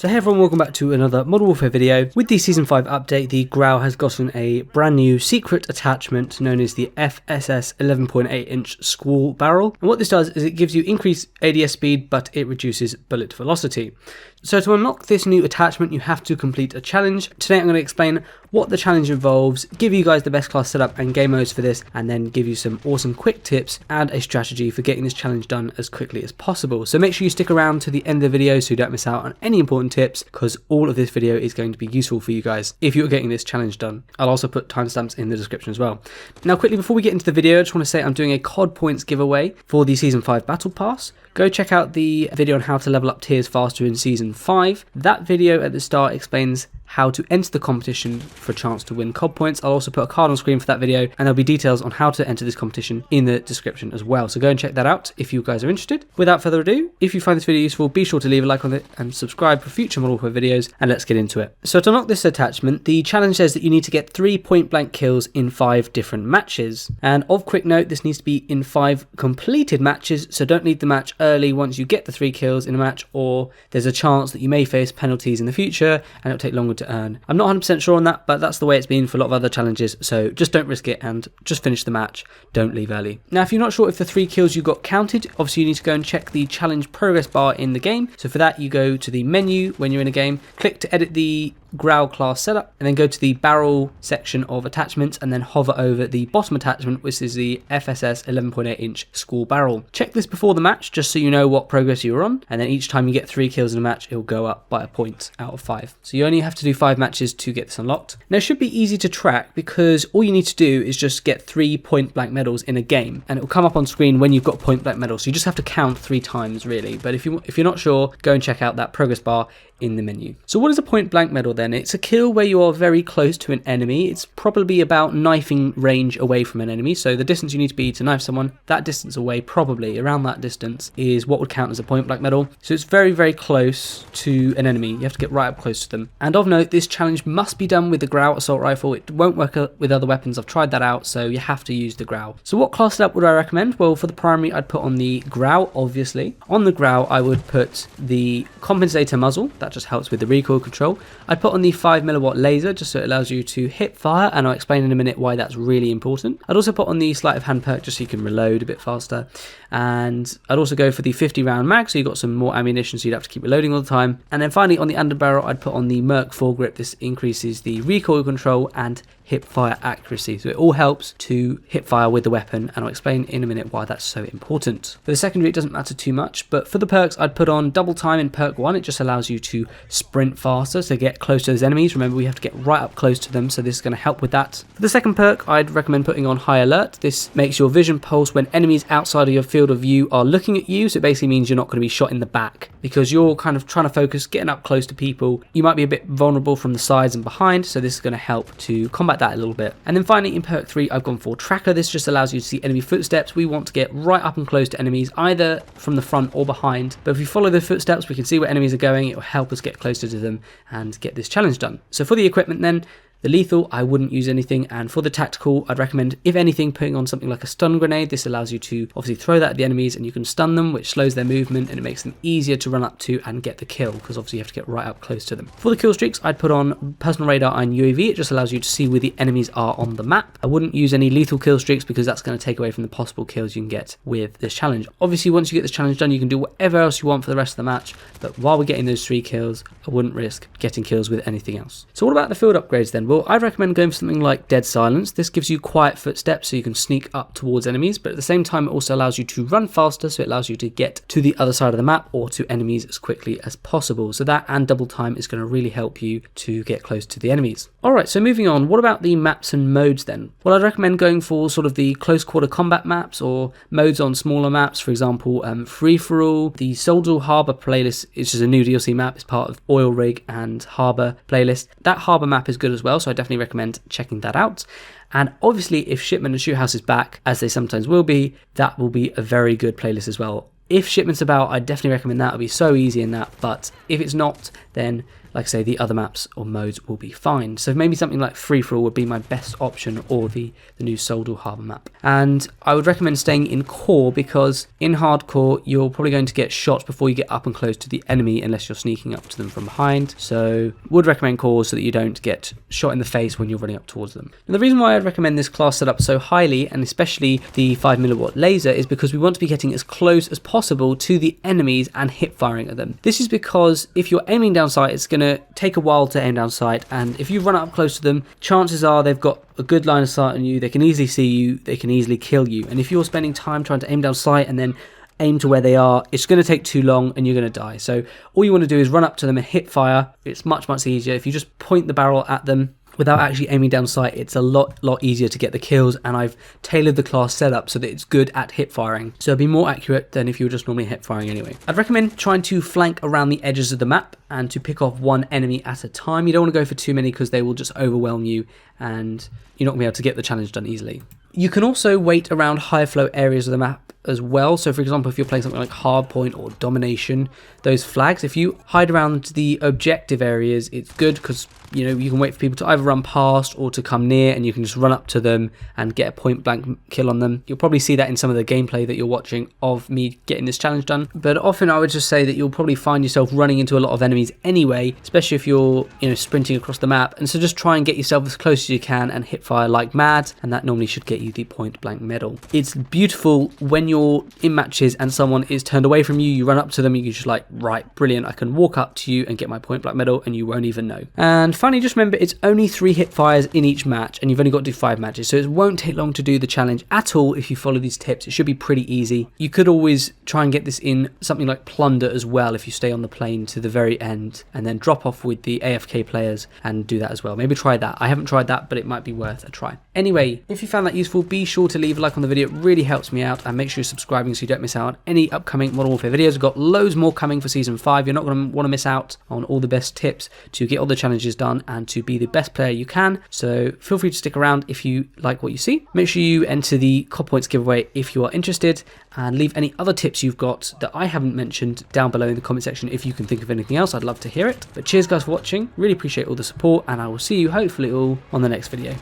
So hey everyone, welcome back to another Modern Warfare video. With the Season 5 update, the GRAU has gotten a brand new secret attachment known as the FSS 11.8 inch Squall barrel. And what this does is it gives you increased ADS speed, but it reduces bullet velocity. So to unlock this new attachment, you have to complete a challenge. Today I'm going to explain what the challenge involves, give you guys the best class setup and game modes for this, and then give you some awesome quick tips and a strategy for getting this challenge done as quickly as possible. So make sure you stick around to the end of the video so you don't miss out on any important tips, because all of this video is going to be useful for you guys if you're getting this challenge done. I'll also put timestamps in the description as well. Now quickly, before we get into the video, I just want to say I'm doing a COD Points Giveaway for the Season 5 Battle Pass. Go check out the video on how to level up tiers faster in Season 5. That video at the start explains how to enter the competition for a chance to win COD points. I'll also put a card on screen for that video, and there'll be details on how to enter this competition in the description as well. So go and check that out if you guys are interested. Without further ado, if you find this video useful, be sure to leave a like on it and subscribe for future Modern Warfare videos, and let's get into it. So to unlock this attachment, the challenge says that you need to get 3 point-blank kills in 5 different matches. And of quick note, this needs to be in 5 completed matches, so don't leave the match early once you get the 3 kills in a match, or there's a chance that you may face penalties in the future and it'll take longer to earn. I'm not 100% sure on that, but that's the way it's been for a lot of other challenges, so just don't risk it and just finish the match. Don't leave early. Now, if you're not sure if the 3 kills you got counted, obviously you need to go and check the challenge progress bar in the game. So for that, you go to the menu when you're in a game, click to edit the GRAU class setup, and then go to the barrel section of attachments and then hover over the bottom attachment, which is the FSS 11.8 inch Squall barrel. Check this before the match just so you know what progress you're on, and then each time you get 3 kills in a match, it'll go up by a point out of 5. So you only have to do 5 matches to get this unlocked. Now it should be easy to track because all you need to do is just get 3 point blank medals in a game, and it will come up on screen when you've got point blank medals. So you just have to count 3 times really, but if you're not sure, go and check out that progress bar in the menu. So what is a point blank medal then? It's a kill where you are very close to an enemy. It's probably about knifing range away from an enemy. So the distance you need to be to knife someone, that distance away, probably around that distance, is what would count as a point blank medal. So it's very, very close to an enemy. You have to get right up close to them. And of note, this challenge must be done with the GRAU assault rifle. It won't work with other weapons. I've tried that out, so you have to use the GRAU. So what class setup would I recommend? Well, for the primary, I'd put on the GRAU, obviously. On the GRAU, I would put the compensator muzzle. That just helps with the recoil control. I'd put on the 5mm laser just so it allows you to hip fire, and I'll explain in a minute why that's really important. I'd also put on the sleight of hand perk just so you can reload a bit faster, and I'd also go for the 50 round mag so you've got some more ammunition so you'd have to keep reloading all the time. And then finally on the underbarrel, I'd put on the Merc foregrip. This increases the recoil control and hip fire accuracy, so it all helps to hip fire with the weapon, and I'll explain in a minute why that's so important. For the secondary, it doesn't matter too much, but for the perks, I'd put on double time in perk 1. It just allows you to sprint faster, so get close to those enemies. Remember, we have to get right up close to them, so this is going to help with that. For the second perk, I'd recommend putting on high alert. This makes your vision pulse when enemies outside of your field of view are looking at you, so it basically means you're not going to be shot in the back because you're kind of trying to focus, getting up close to people. You might be a bit vulnerable from the sides and behind, so this is going to help to combat that a little bit. And then finally in perk 3, I've gone for tracker. This just allows you to see enemy footsteps. We want to get right up and close to enemies, either from the front or behind, but if we follow the footsteps, we can see where enemies are going. It will help us get closer to them and get this challenge done. So for the equipment then, the lethal, I wouldn't use anything, and for the tactical, I'd recommend, if anything, putting on something like a stun grenade. This allows you to obviously throw that at the enemies and you can stun them, which slows their movement and it makes them easier to run up to and get the kill, because obviously you have to get right up close to them. For the kill streaks, I'd put on personal radar and UAV. It just allows you to see where the enemies are on the map. I wouldn't use any lethal kill streaks because that's going to take away from the possible kills you can get with this challenge. Obviously, once you get this challenge done, you can do whatever else you want for the rest of the match, but while we're getting those 3 kills, I wouldn't risk getting kills with anything else. So what about the field upgrades then? Well, I'd recommend going for something like dead silence. This gives you quiet footsteps so you can sneak up towards enemies, but at the same time it also allows you to run faster, so it allows you to get to the other side of the map or to enemies as quickly as possible. So that and double time is going to really help you to get close to the enemies. Alright, so moving on, what about the maps and modes then? Well, I'd recommend going for sort of the close quarter combat maps or modes on smaller maps, for example Free For All. The Soldier Harbour playlist is just a new DLC map. It's part of Oil Rig and Harbour playlist. That Harbour map is good as well, so I definitely recommend checking that out. And obviously, if Shipment and Shoot House is back, as they sometimes will be, that will be a very good playlist as well. If Shipment's about, I definitely recommend that. It'll be so easy in that, but if it's not, then like I say, the other maps or modes will be fine. So maybe something like free-for-all would be my best option, or the new Soldal Harbour map. And I would recommend staying in core, because in hardcore you're probably going to get shot before you get up and close to the enemy unless you're sneaking up to them from behind. So would recommend core so that you don't get shot in the face when you're running up towards them. And the reason why I'd recommend this class setup so highly, and especially the 5mm laser, is because we want to be getting as close as possible to the enemies and hip firing at them. This is because if you're aiming down sight, it's going to take a while to aim down sight, and if you run up close to them, chances are they've got a good line of sight on you, they can easily see you, they can easily kill you. And if you're spending time trying to aim down sight and then aim to where they are, it's going to take too long and you're going to die. So all you want to do is run up to them and hip fire. It's much easier. If you just point the barrel at them without actually aiming down sight, it's a lot easier to get the kills, and I've tailored the class setup so that it's good at hip firing, so it'll be more accurate than if you were just normally hip firing anyway. I'd recommend trying to flank around the edges of the map and to pick off one enemy at a time. You don't want to go for too many because they will just overwhelm you and you're not going to be able to get the challenge done easily. You can also wait around high flow areas of the map as well. So for example, if you're playing something like Hardpoint or Domination, those flags, if you hide around the objective areas, it's good because, you know, you can wait for people to either run past or to come near, and you can just run up to them and get a point blank kill on them. You'll probably see that in some of the gameplay that you're watching of me getting this challenge done, but often I would just say that you'll probably find yourself running into a lot of enemies anyway, especially if you're, you know, sprinting across the map. And so just try and get yourself as close as you can and hip fire like mad, and that normally should get you the point blank medal. It's beautiful when you're in matches and someone is turned away from you, you run up to them, you're just like, right, brilliant, I can walk up to you and get my point blank medal and you won't even know. And finally, just remember, it's only 3 hip fires in each match, and you've only got to do 5 matches, so it won't take long to do the challenge at all if you follow these tips. It should be pretty easy. You could always try and get this in something like Plunder as well if you stay on the plane to the very end and then drop off with the AFK players and do that as well. Maybe try that. I haven't tried that, but it might be worth a try. Anyway, if you found that useful, be sure to leave a like on the video. It really helps me out, and make sure you're subscribing so you don't miss out on any upcoming Modern Warfare videos. We've got loads more coming for Season 5. You're not going to want to miss out on all the best tips to get all the challenges done and to be the best player you can. So feel free to stick around if you like what you see. Make sure you enter the COD Points Giveaway if you are interested, and leave any other tips you've got that I haven't mentioned down below in the comment section if you can think of anything else. I'd love to hear it. But cheers guys for watching. Really appreciate all the support, and I will see you hopefully all on the next video.